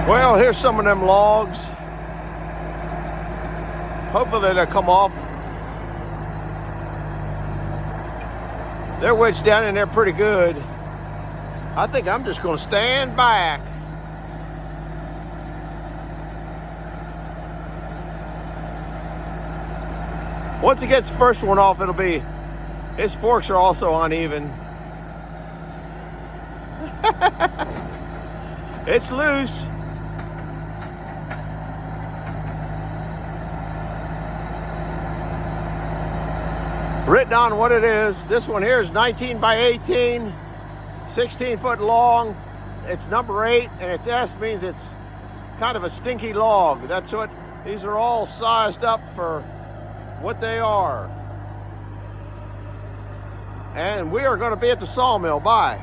Well, here's some of them logs. Hopefully they'll come off. They're wedged down in there pretty good. I think I'm just going to stand back. Once he gets the first one off, it'll be, his forks are also uneven. It's loose. Written on what it is. This one here is 19 by 18, 16 foot long. It's number 8, and its S means it's kind of a stinky log. That's what, these are all sized up for what they are. And we are going to be at the sawmill. Bye.